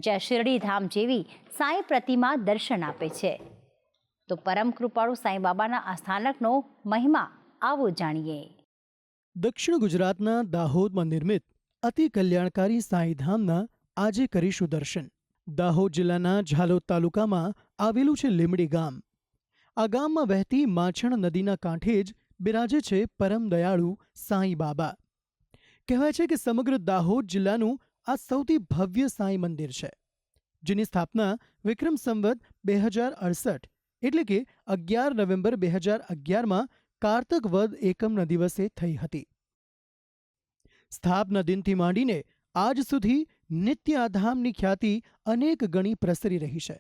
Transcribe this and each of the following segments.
જ્યાં શિરડી ધામ જેવી સાંઈ પ્રતિમા દર્શન આપે છે। તો પરમ કૃપાળુ સાંઈ બાબાના આ સ્થાનકનો મહિમા આવો જાણીએ। દક્ષિણ ગુજરાતના દાહોદમાં નિર્મિત અતિ કલ્યાણકારી સાંઈ ધામના આજે કરીશું દર્શન। દાહોદ જિલ્લાના ઝાલોદ તાલુકામાં આવેલું છે લીમડી ગામ। આ ગામમાં વહેતી માછણ નદીના કાંઠે જ બિરાજે છે પરમ દયાળુ સાંઈ બાબા। કહેવાય છે કે સમગ્ર દાહોદ જિલ્લાનું આ સૌથી ભવ્ય સાંઈ મંદિર છે, જેની સ્થાપના વિક્રમ સંવત 2068 એટલે કે 11 નવેમ્બર 2011માં કારતક વદ એકમના દિવસે થઈ હતી। સ્થાપના દિનથી માંડીને આજ સુધી નિત્ય આ ધામની ખ્યાતિ અનેક ગણી પ્રસરી રહી છે।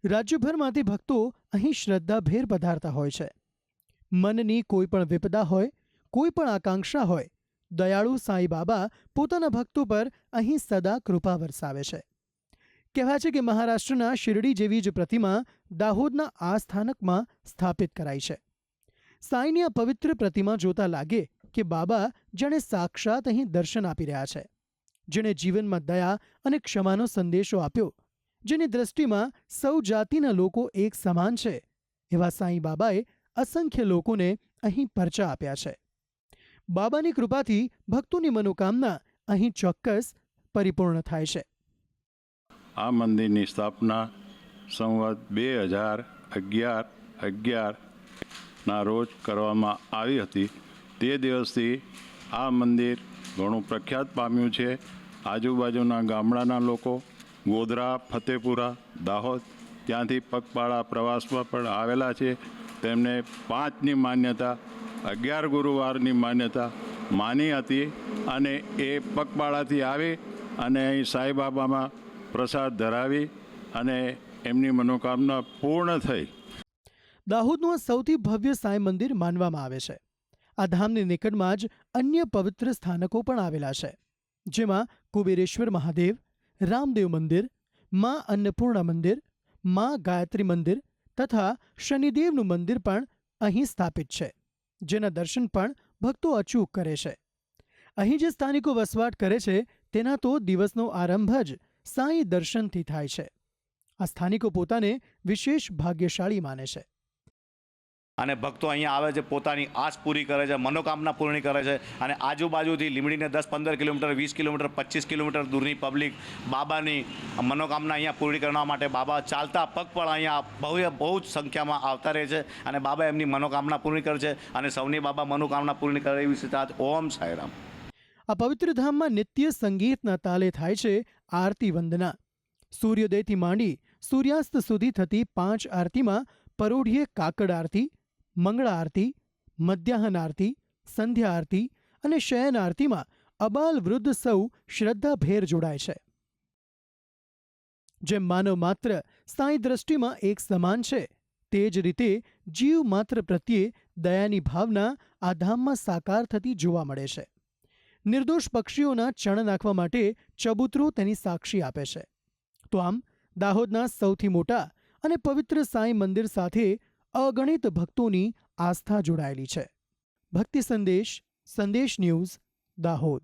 રાજ્યભરમાંથી ભક્તો અહીં શ્રદ્ધાભેર પધારતા હોય છે। મનની કોઈ પણ વિપદા હોય, કોઈ પણ આકાંક્ષા હોય, દયાળુ સાંઈ બાબા પોતાના ભક્તો પર અહીં સદા કૃપા વરસાવે છે। કહેવાય છે કે મહારાષ્ટ્રના શિરડી જેવી જ પ્રતિમા દાહોદના આ સ્થાનકમાં સ્થાપિત કરાઈ છે। સાંઈની આ પવિત્ર પ્રતિમા જોતા લાગે કે બાબા જાણે સાક્ષાત અહીં દર્શન આપી રહ્યા છે, જેણે જીવનમાં દયા અને ક્ષમાનો સંદેશો આપ્યો, જેની દ્રષ્ટિમાં સૌ જાતિના લોકો એક સમાન છે, એવા સાંઈ બાબાએ અસંખ્ય લોકોને અહીં પરચા આપ્યા છે। બાબાની કૃપાથી ભક્તોની મનોકામના અહીં ચોક્કસ પરિપૂર્ણ થાય છે। આ મંદિરની સ્થાપના સંવત 2011 રોજ કરવામાં આવી હતી। તે દિવસથી આ મંદિર ઘણું પ્રખ્યાત પામ્યું છે। આજુબાજુના ગામડાના લોકો ગોધરા, ફતેપુરા, દાહોદ ત્યાંથી પગપાળા પ્રવાસમાં પણ આવેલા છે। તેમને 5ની માન્યતા, 11 ગુરુવારની માન્યતા માની હતી અને એ પગપાળાથી આવી અને અહીં સાંઈબાબામાં પ્રસાદ ધરાવી અને એમની મનોકામના પૂર્ણ થઈ। દાહોદનું આ સૌથી ભવ્ય સાંઈ મંદિર માનવામાં આવે છે। આ ધામની નિકટમાં જ અન્ય પવિત્ર સ્થાનકો પણ આવેલા છે, જેમાં કુબેરેશ્વર મહાદેવ, રામદેવ મંદિર, માં અન્નપૂર્ણા મંદિર, માં ગાયત્રી મંદિર તથા શનિદેવનું મંદિર પણ અહીં સ્થાપિત છે, જેના દર્શન પણ ભક્તો અચૂક કરે છે। અહીં જે સ્થાનિકો વસવાટ કરે છે તેના તો દિવસનો આરંભ જ સાંઈ દર્શનથી થાય છે। આ સ્થાનિકો પોતાને વિશેષ ભાગ્યશાળી માને છે અને ભક્તો અહીંયા આવે છે, પોતાની આશ પૂરી કરે છે, મનોકામના પૂર્ણ કરે છે અને આજુબાજુથી લીમડીને 10-15 કિલોમીટર, 20 કિલોમીટર, 25 કિલોમીટર દૂરની પબ્લિક બાબાની મનોકામના અહીંયા પૂરી કરવા માટે બાબા ચાલતા પગપાળા અહીંયા બહુ જ સંખ્યામાં આવતા રહે છે અને બાબા એમની મનોકામના પૂર્ણ કરે છે અને સૌની બાબા મનોકામના પૂર્ણ કરે એવી સાથે ઓમ સાંઈરામ। આ પવિત્ર ધામમાં નિત્ય સંગીતના તાલે થાય છે આરતી વંદના। સૂર્યોદયથી માંડી સૂર્યાસ્ત સુધી થતી 5 આરતીમાં પરોઢિયે કાકડ આરતી, મંગળા આરતી, મધ્યાહન આરતી, સંધ્યા આરતી અને શયન આરતીમાં અબાલ વૃદ્ધ સૌ શ્રદ્ધાભેર જોડાય છે। જેમ માનવ માત્ર સાંઈ દ્રષ્ટિમાં એક સમાન છે, તે જ રીતે જીવ માત્ર પ્રત્યે દયાની ભાવના આ ધામમાં સાકાર થતી જોવા મળે છે। નિર્દોષ પક્ષીઓના ચણ નાખવા માટે ચબૂતરો તેની સાક્ષી આપે છે। તો આમ દાહોદના સૌથી મોટા અને પવિત્ર સાંઈ મંદિર સાથે અગણિત ભક્તોની આસ્થા જોડાયેલી છે। ભક્તિ સંદેશ, સંદેશ ન્યૂઝ, દાહોદ।